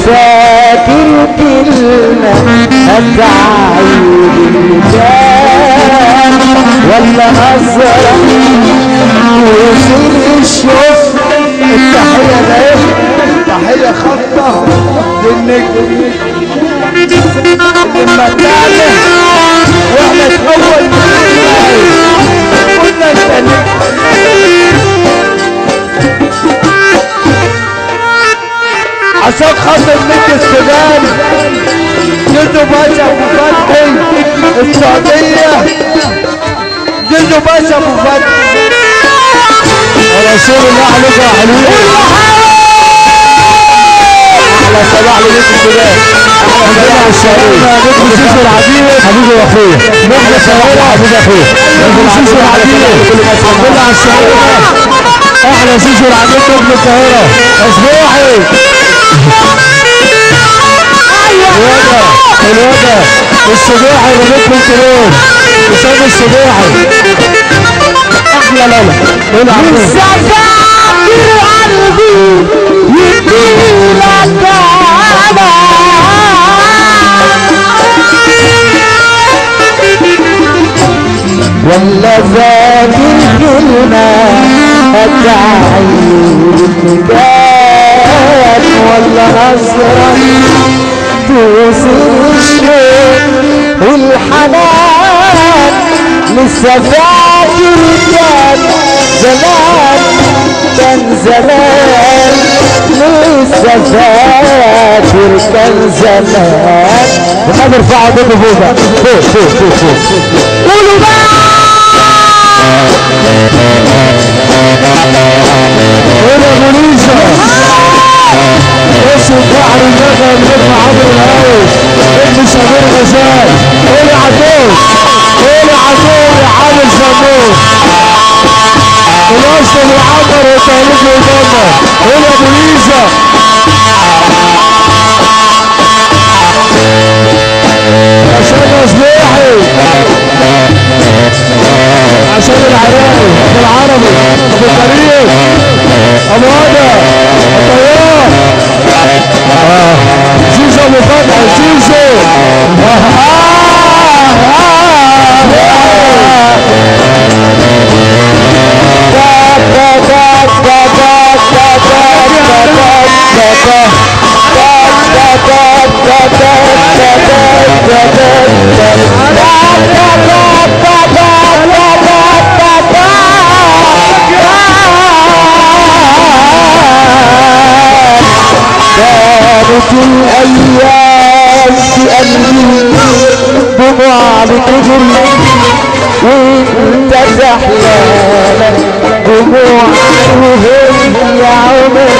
فاكر كلمة هتعيد الجان ولا نظرة وصل الشوف. التحية ده تحية خطة للنجم لما تعمل واحنا في اول قلنا انت عشان خاطر نجم السودان جدو باشا ابو فتحي السعودية جدو باشا ابو فتحي رسول الله عليكم يا حلوين. احلى صباح لنجم السودان احلى صباح الشهرية نجم سيسو العبيد حبيبي واخويا نجم الشهرية حبيبي اخويا نجم سيسو العبيد الحمد لله على الشهرية احلى سيسو العبيد نجم القاهرة اصبحي الوضع السباحي ونجم الكلون وسام السباحي احلى لالا لسه فاكر قلبي يديلك انا ولا فاكر كلمة هتعيد كان ولا نظرة توصل الشوق والحنان لسه فاكر كان زمان كان زمان لسه فاكر كان زمان. وخد ارفعوا ايديكم فوق بقى فوق فوق فوق فوق قولوا بقى قول يا بوليسة اسم بحر النغم نجم عبر الهوس ابن سمير غزال. قول يا عدول قول يا عدول يا عامل زنوب الاسم يعبر وتهليك ويضمر. قول يا بوليسة عشان يصبحي عشان العراقي ابو العربي ابو الطريق ابو هدى الطيار زيزو ابو فتحي زيزو كانت الايام في قلبي دموع بتجري وانت زحلانة دموع وهم يا عمر.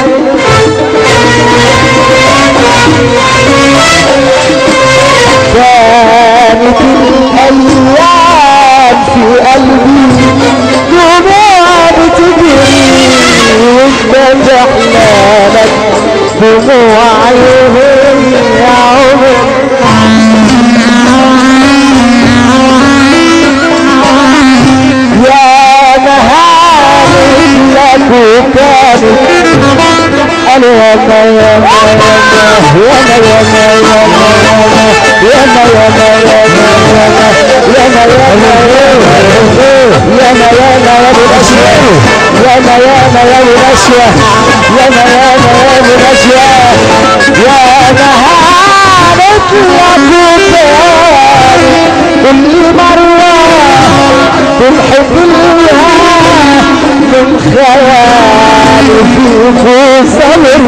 كانت الايام في قلبي دموع بتجري وانت زحلانة دموع عيوني يا عمر. يا نهاري لك وكانت انا ياما ياما ياما ياما ياما ياما ياما ياما يا ابو الاشياء ياما ياما يا ابو الاشياء ياما ياما يا ابو الاشياء. يا نهارك لك كل مرة بنحب لها من خيالي فيك وصبر.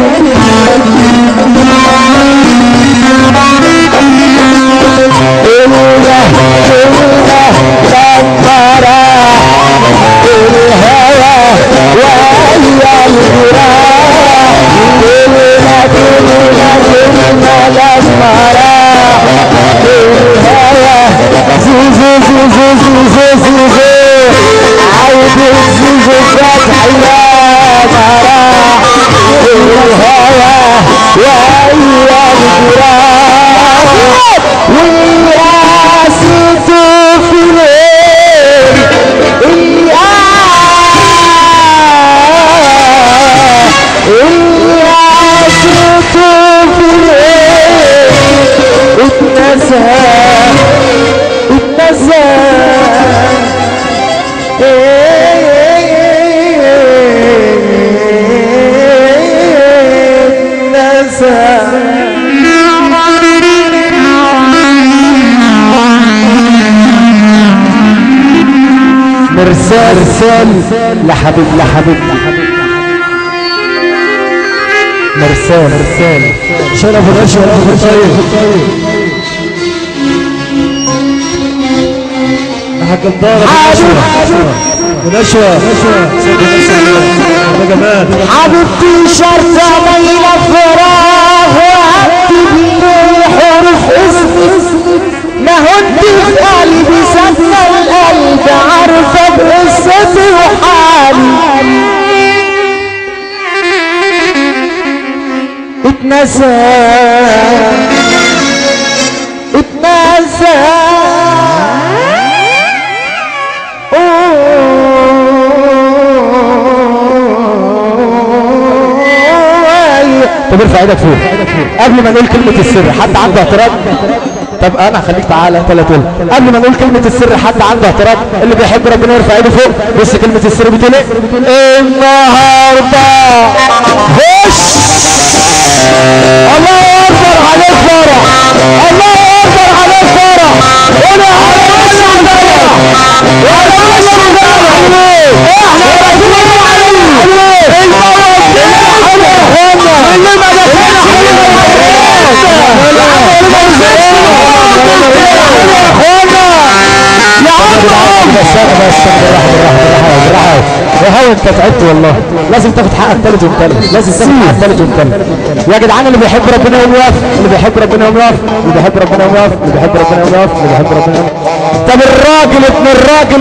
إله لما راح الهوى ويا الجراح إله مرسال لحبيب مرسال شرف الاشهر اخر طيب حق الدار ونشوى حبيبتي شرطة بين فراغ واكتب لي حروف اسمك ما هو انت في قلبي سنة القلب عارفة بقصتي وحالي اتنسى طب ارفع ايدك فوق قبل ما نقول كلمة السر. حد عنده اعتراض؟ طب انا هخليك تعالى انت اللي تقول. قبل ما نقول كلمة السر حد عنده اعتراض؟ اللي بيحب ربنا يرفع ايده فوق. بص كلمة السر بتقول ايه؟ النهارده خش الله اكبر عليك فرح، الله اكبر عليك فرح. قولوا على وش عدالة وعلى وش عدالة احنا رايحين عليه اللي ما دخلنا انت تعبت والله. لازم تاخد حقك ثالث وثالث، لازم تاخد حقك ثالث وثالث يا جدعان. اللي بيحب ربنا يقوم يقف، اللي بيحب ربنا يقوم يقف، اللي بيحب ربنا يقوم يقف، اللي بيحب ربنا يقوم يقف، اللي بيحب ربنا يقوم. طب الراجل ابن الراجل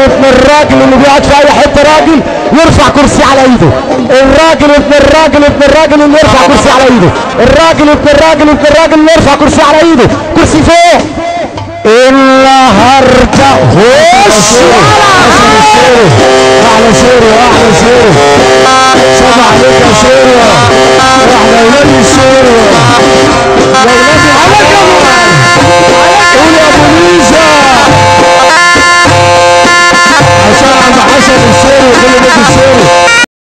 اللي بيقعد في اي حته راجل يرفع كرسي على ايده. الراجل ابن الراجل اللي يرفع كرسي على ايده. الراجل ابن الراجل اللي يرفع كرسي على ايده. كرسي فوق النهارده خش احلى شيري سلام عليك يا شيري واحنا ولاد الشيري